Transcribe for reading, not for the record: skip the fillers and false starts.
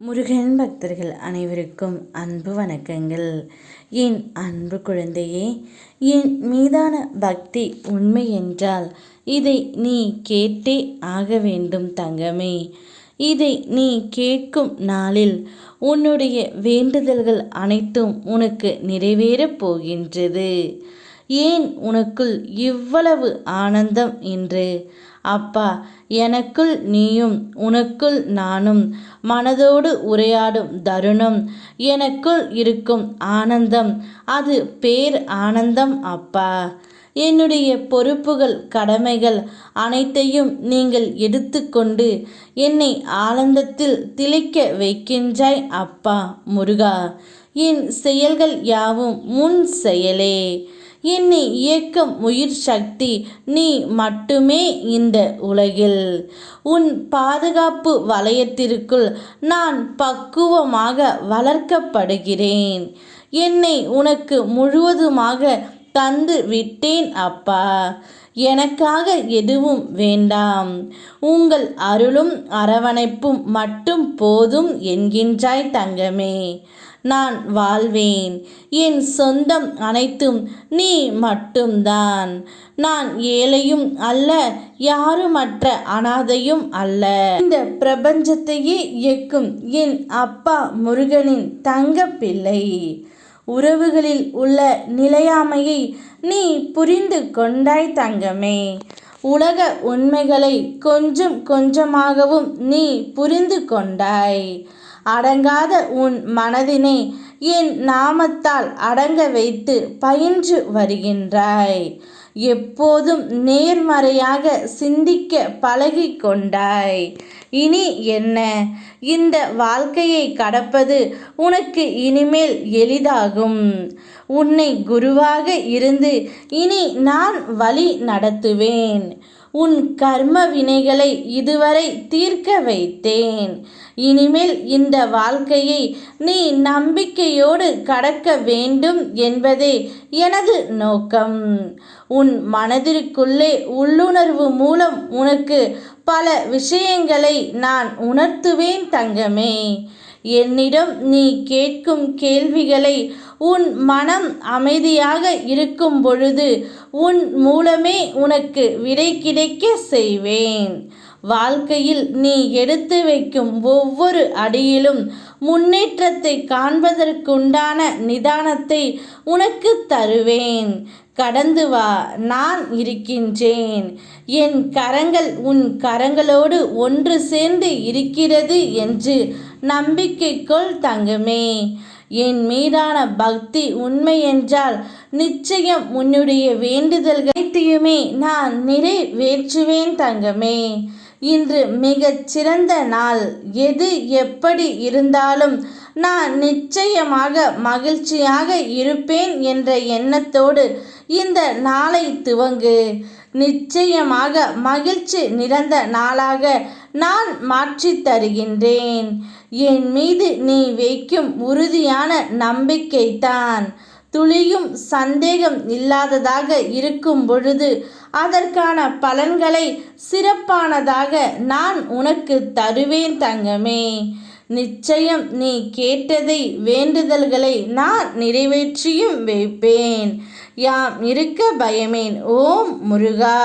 முருகன் பக்தர்கள் அனைவருக்கும் அன்பு வணக்கங்கள். என் அன்பு குழந்தையே, என் மீதான பக்தி உண்மை என்றால் இதை நீ கேட்டே ஆக வேண்டும் தங்கமே. இதை நீ கேட்கும் நாளில் உன்னுடைய வேண்டுதல்கள் அனைத்தும் உனக்கு நிறைவேறப் போகின்றது. ஏன் உனக்குள் இவ்வளவு ஆனந்தம் என்று? அப்பா, எனக்குள் நீயும் உனக்குள் நானும் மனதோடு உரையாடும் தருணம், எனக்குள் இருக்கும் ஆனந்தம் அது பேர் ஆனந்தம் அப்பா. என்னுடைய பொறுப்புகள் கடமைகள் அனைத்தையும் நீங்கள் எடுத்துக்கொண்டு என்னை ஆனந்தத்தில் திளைக்க வைக்கின்றாய் அப்பா முருகா. என் செயல்கள் யாவும் முன் செயலே. என்னை இயக்கும் உயிர் சக்தி நீ மட்டுமே இந்த உலகில். உன் பாதுகாப்பு வலயத்திற்குள் நான் பக்குவமாக வளர்க்கப்படுகிறேன். என்னை உனக்கு முழுவதுமாக தந்து விட்டேன் அப்பா. எனக்காக எதுவும் வேண்டாம், உங்கள் அருளும் அரவணைப்பும் மட்டும் போதும் என்கின்றாய் தங்கமே. நான் வாழ்வேன். என் சொந்தம் அனைத்தும் நீ மட்டும்தான். நான் ஏழையும் அல்ல, யாருமற்ற அனாதையும் அல்ல. இந்த பிரபஞ்சத்தையே இயக்கும் என் அப்பா முருகனின் தங்க பிள்ளை. உறவுகளில் உள்ள நிலையாமையை நீ புரிந்து கொண்டாய் தங்கமே. உலக உண்மைகளை கொஞ்சம் கொஞ்சமாகவும் நீ புரிந்து கொண்டாய். அடங்காத உன் மனதினை என் நாமத்தால் அடங்க வைத்து பயின்று வருகின்றாய். எப்போதும் நேர்மறையாக சிந்திக்க பழகி கொண்டாய். இனி என்ன? இந்த வாழ்க்கையை கடப்பது உனக்கு இனிமேல் எளிதாகும். உன்னை குருவாக இருந்து இனி நான் வழி நடத்துவேன். உன் கர்ம வினைகளை இதுவரை தீர்க்க வைத்தேன். இனிமேல் இந்த வாழ்க்கையை நீ நம்பிக்கையோடு கடக்க வேண்டும் என்பதே எனது நோக்கம். உன் மனதிற்குள்ளே உள்ளுணர்வு மூலம் உனக்கு பல விஷயங்களை நான் உணர்த்துவேன் தங்கமே. என்னிடம் நீ கேட்கும் கேள்விகளை உன் மனம் அமைதியாக இருக்கும் பொழுது உன் மூலமே உனக்கு விடை கிடைக்க செய்வேன். வாழ்க்கையில் நீ எடுத்து வைக்கும் ஒவ்வொரு அடியிலும் முன்னேற்றத்தை காண்பதற்குண்டான நிதானத்தை உனக்கு தருவேன். கடந்து வா, நான் இருக்கின்றேன். என் கரங்கள் உன் கரங்களோடு ஒன்று சேர்ந்து இருக்கிறது என்று நம்பிக்கை கொள் தங்கமே. என் மீதான பக்தி உண்மை என்றால் நிச்சயம் உன்னுடைய வேண்டுதல்கள் அனைத்தையுமே நான் நிறைவேற்றுவேன் தங்கமே. இன்று மிகச் சிறந்த நாள். எது எப்படி இருந்தாலும் நான் நிச்சயமாக மகிழ்ச்சியாக இருப்பேன் என்ற எண்ணத்தோடு இந்த நாளை துவங்கு. நிச்சயமாக மகிழ்ச்சி நிறைந்த நாளாக நான் மாற்றி தருகின்றேன். என் மீது நீ வைக்கும் உறுதியான நம்பிக்கைதான் துளியும் சந்தேகம் இல்லாததாக இருக்கும் பொழுது அதற்கான பலன்களை சிறப்பானதாக நான் உனக்கு தருவேன் தங்கமே. நிச்சயம் நீ கேட்டதை வேண்டுதல்களை நான் நிறைவேற்றியும் வைப்பேன். யாம் இருக்க பயமேன். ஓம் முருகா.